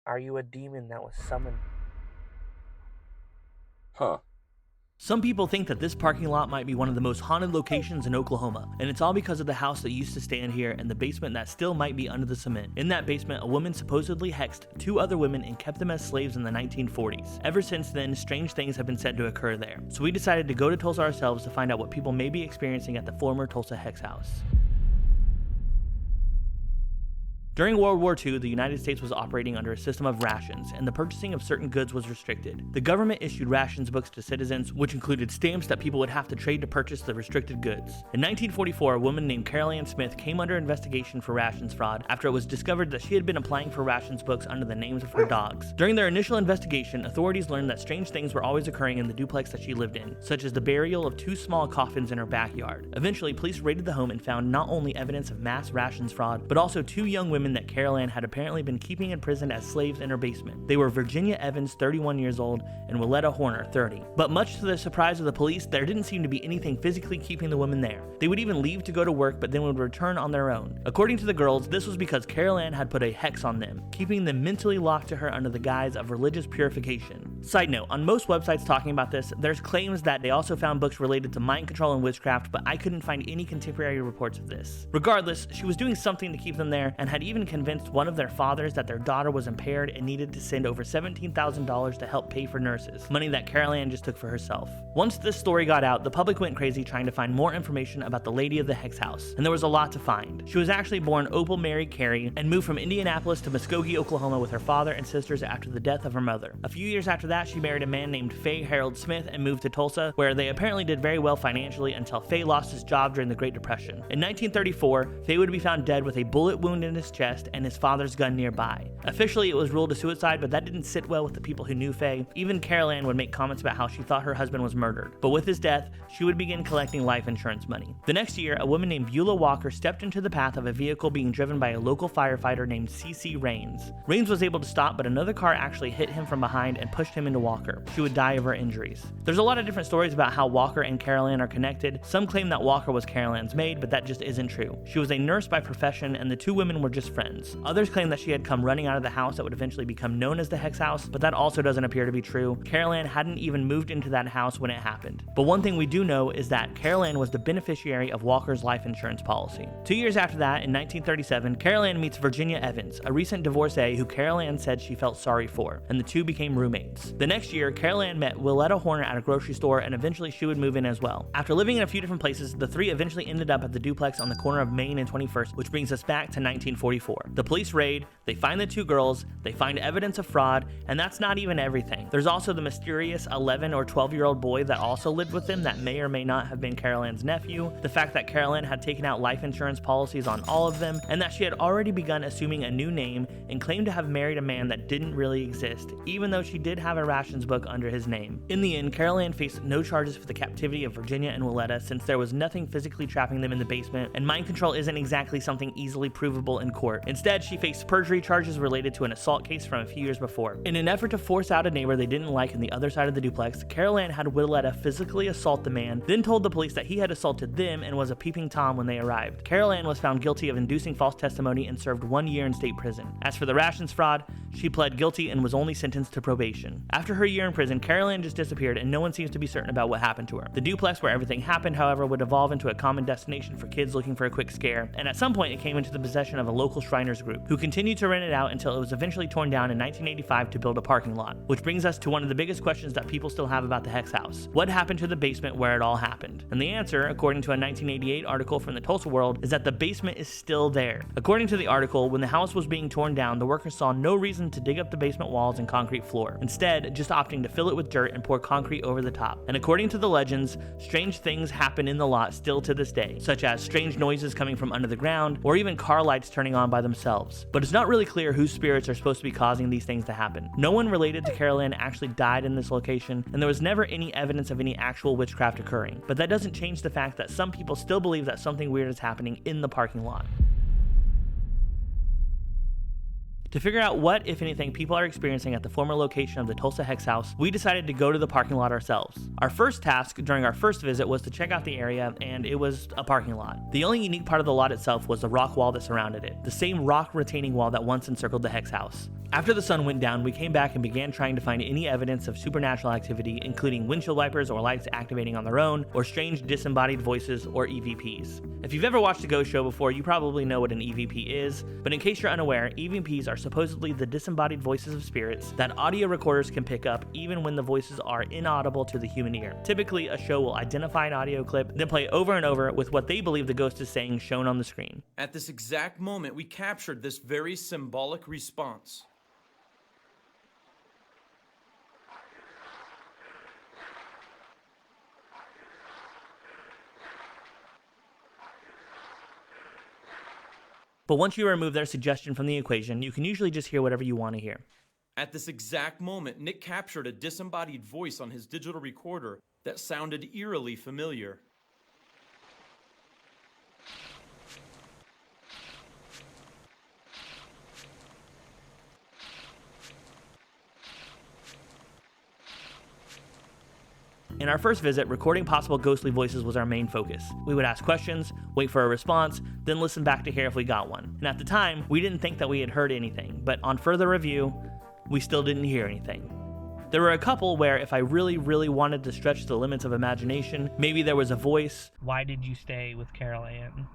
Are you a demon that was summoned? Huh. Some people think that this parking lot might be one of the most haunted locations in Oklahoma, and it's all because of the house that used to stand here and the basement that still might be under the cement. In that basement, a woman supposedly hexed 2 other women and kept them as slaves in the 1940s. Ever since then, strange things have been said to occur there. So we decided to go to Tulsa ourselves to find out what people may be experiencing at the former Tulsa Hex House. During World War II, the United States was operating under a system of rations, and the purchasing of certain goods was restricted. The government issued rations books to citizens, which included stamps that people would have to trade to purchase the restricted goods. In 1944, a woman named Carolann Smith came under investigation for rations fraud after it was discovered that she had been applying for rations books under the names of her dogs. During their initial investigation, authorities learned that strange things were always occurring in the duplex that she lived in, such as the burial of 2 small coffins in her backyard. Eventually, police raided the home and found not only evidence of mass rations fraud, but also 2 young women that Carolann had apparently been keeping in prison as slaves in her basement. They were Virginia Evans, 31 years old, and Willetta Horner, 30. But much to the surprise of the police, there didn't seem to be anything physically keeping the women there. They would even leave to go to work, but then would return on their own. According to the girls, this was because Carolann had put a hex on them, keeping them mentally locked to her under the guise of religious purification. Side note, on most websites talking about this, there's claims that they also found books related to mind control and witchcraft, but I couldn't find any contemporary reports of this. Regardless, she was doing something to keep them there, and had even convinced one of their fathers that their daughter was impaired and needed to send over $17,000 to help pay for nurses, money that Carolann just took for herself. Once this story got out, the public went crazy trying to find more information about the lady of the Hex House, and there was a lot to find. She was actually born Opal Mary Carey and moved from Indianapolis to Muskogee, Oklahoma with her father and sisters after the death of her mother. A few years after that, she married a man named Faye Harold Smith and moved to Tulsa, where they apparently did very well financially until Faye lost his job during the Great Depression. In 1934, Faye would be found dead with a bullet wound in his chest and his father's gun nearby. Officially, it was ruled a suicide, but that didn't sit well with the people who knew Faye. Even Carolann would make comments about how she thought her husband was murdered. But with his death, she would begin collecting life insurance money. The next year, a woman named Beulah Walker stepped into the path of a vehicle being driven by a local firefighter named C.C. Raines. Raines was able to stop, but another car actually hit him from behind and pushed him into Walker. She would die of her injuries. There's a lot of different stories about how Walker and Carolann are connected. Some claim that Walker was Carolann's maid, but that just isn't true. She was a nurse by profession, and the 2 women were just friends. Others claim that she had come running out of the house that would eventually become known as the Hex House, but that also doesn't appear to be true. Carolann hadn't even moved into that house when it happened. But one thing we do know is that Carolann was the beneficiary of Walker's life insurance policy. 2 years after that, in 1937, Carolann meets Virginia Evans, a recent divorcee who Carolann said she felt sorry for, and the 2 became roommates. The next year, Carolann met Willetta Horner at a grocery store, and eventually she would move in as well. After living in a few different places, the 3 eventually ended up at the duplex on the corner of Main and 21st, which brings us back to 1944. The police raid, they find the 2 girls, they find evidence of fraud, and that's not even everything. There's also the mysterious 11 or 12-year-old boy that also lived with them that may or may not have been Carolann's nephew, the fact that Carolann had taken out life insurance policies on all of them, and that she had already begun assuming a new name and claimed to have married a man that didn't really exist, even though she did have a rations book under his name. In the end, Carolann faced no charges for the captivity of Virginia and Willetta since there was nothing physically trapping them in the basement, and mind control isn't exactly something easily provable in court. Instead, she faced perjury charges related to an assault case from a few years before. In an effort to force out a neighbor they didn't like in the other side of the duplex, Carolann had Willetta physically assault the man, then told the police that he had assaulted them and was a peeping Tom when they arrived. Carolann was found guilty of inducing false testimony and served 1 year in state prison. As for the rations fraud, she pled guilty and was only sentenced to probation. After her year in prison, Carolann just disappeared and no one seems to be certain about what happened to her. The duplex where everything happened, however, would evolve into a common destination for kids looking for a quick scare, and at some point it came into the possession of a local Shriners group, who continued to rent it out until it was eventually torn down in 1985 to build a parking lot. Which brings us to one of the biggest questions that people still have about the Hex House. What happened to the basement where it all happened? And the answer, according to a 1988 article from the Tulsa World, is that the basement is still there. According to the article, when the house was being torn down, the workers saw no reason to dig up the basement walls and concrete floor, instead just opting to fill it with dirt and pour concrete over the top. And according to the legends, strange things happen in the lot still to this day, such as strange noises coming from under the ground, or even car lights turning on by themselves. But it's not really clear whose spirits are supposed to be causing these things to happen. No one related to Carolann actually died in this location, and there was never any evidence of any actual witchcraft occurring. But that doesn't change the fact that some people still believe that something weird is happening in the parking lot. To figure out what, if anything, people are experiencing at the former location of the Tulsa Hex House, we decided to go to the parking lot ourselves. Our first task during our first visit was to check out the area, and it was a parking lot. The only unique part of the lot itself was the rock wall that surrounded it, the same rock retaining wall that once encircled the Hex House. After the sun went down, we came back and began trying to find any evidence of supernatural activity, including windshield wipers or lights activating on their own, or strange disembodied voices or EVPs. If you've ever watched a ghost show before, you probably know what an EVP is, but in case you're unaware, EVPs are supposedly the disembodied voices of spirits that audio recorders can pick up even when the voices are inaudible to the human ear. Typically, a show will identify an audio clip, then play over and over with what they believe the ghost is saying shown on the screen. At this exact moment, we captured this very symbolic response. But once you remove their suggestion from the equation, you can usually just hear whatever you want to hear. At this exact moment, Nick captured a disembodied voice on his digital recorder that sounded eerily familiar. In our first visit, recording possible ghostly voices was our main focus. We would ask questions, wait for a response, then listen back to hear if we got one. And at the time, we didn't think that we had heard anything, but on further review, we still didn't hear anything. There were a couple where if I really wanted to stretch the limits of imagination, maybe there was a voice. Why did you stay with Carolann?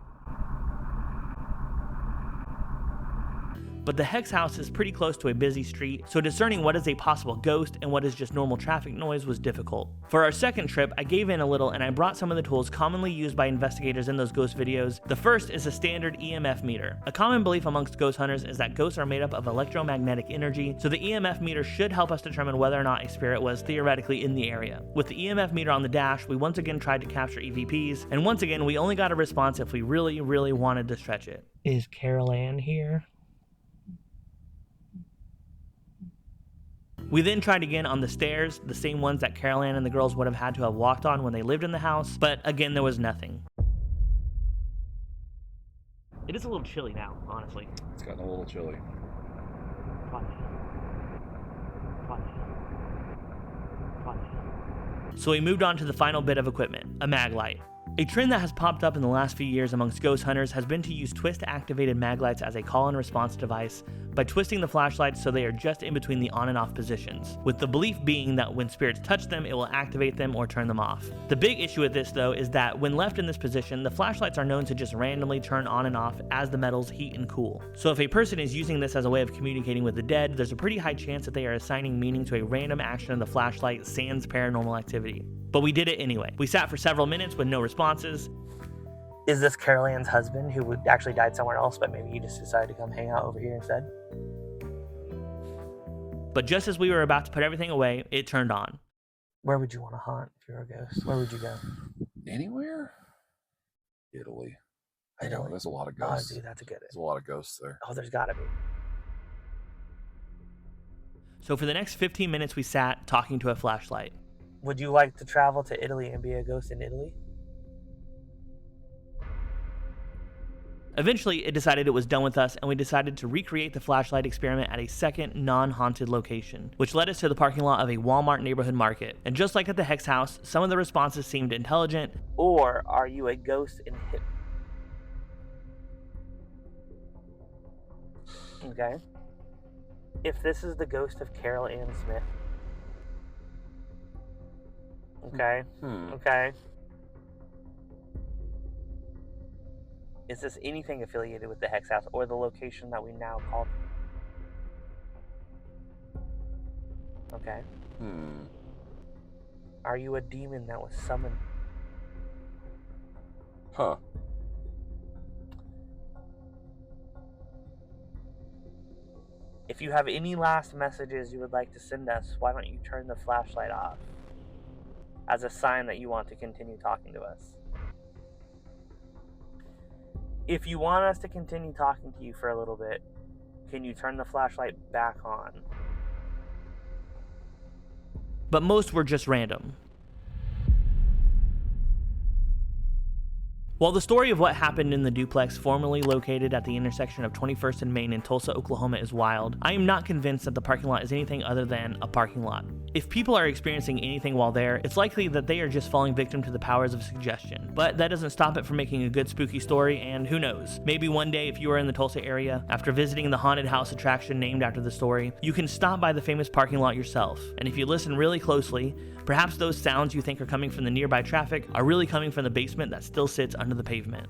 But the Hex House is pretty close to a busy street, so discerning what is a possible ghost and what is just normal traffic noise was difficult. For our second trip, I gave in a little and I brought some of the tools commonly used by investigators in those ghost videos. The first is a standard EMF meter. A common belief amongst ghost hunters is that ghosts are made up of electromagnetic energy, so the EMF meter should help us determine whether or not a spirit was theoretically in the area. With the EMF meter on the dash, we once again tried to capture EVPs, and once again we only got a response if we really wanted to stretch it. Is Carolann here? We then tried again on the stairs, the same ones that Carolann and the girls would have had to have walked on when they lived in the house, but again there was nothing. It is a little chilly now, honestly. It's gotten a little chilly. So we moved on to the final bit of equipment, a Maglite. A trend that has popped up in the last few years amongst ghost hunters has been to use twist-activated Maglites as a call-and-response device by twisting the flashlights so they are just in between the on and off positions, with the belief being that when spirits touch them, it will activate them or turn them off. The big issue with this, though, is that when left in this position, the flashlights are known to just randomly turn on and off as the metals heat and cool. So if a person is using this as a way of communicating with the dead, there's a pretty high chance that they are assigning meaning to a random action of the flashlight sans paranormal activity. But we did it anyway. We sat for several minutes with no responses. Is this Carolann's husband who actually died somewhere else, but maybe he just decided to come hang out over here instead? But just as we were about to put everything away, it turned on. Where would you want to hunt if you're a ghost? Where would you go? Anywhere? Italy. Italy. There's a lot of ghosts. Oh, dude, that's a good. There's a lot of ghosts there. Oh, there's gotta be. So for the next 15 minutes, we sat talking to a flashlight. Would you like to travel to Italy and be a ghost in Italy? Eventually, it decided it was done with us, and we decided to recreate the flashlight experiment at a second non-haunted location, which led us to the parking lot of a Walmart neighborhood market. And just like at the Hex House, some of the responses seemed intelligent. Or are you a ghost in hip? Okay. If this is the ghost of Carolann Smith. Okay. Okay. Is this anything affiliated with the Hex House or the location that we now call? Okay. Are you a demon that was summoned? Huh. If you have any last messages you would like to send us, why don't you turn the flashlight off as a sign that you want to continue talking to us? If you want us to continue talking to you for a little bit, can you turn the flashlight back on? But most were just random. While the story of what happened in the duplex formerly located at the intersection of 21st and Main in Tulsa, Oklahoma is wild, I am not convinced that the parking lot is anything other than a parking lot. If people are experiencing anything while there, it's likely that they are just falling victim to the powers of suggestion. But that doesn't stop it from making a good spooky story, and who knows, maybe one day if you are in the Tulsa area, after visiting the haunted house attraction named after the story, you can stop by the famous parking lot yourself. And if you listen really closely, perhaps those sounds you think are coming from the nearby traffic are really coming from the basement that still sits under the pavement.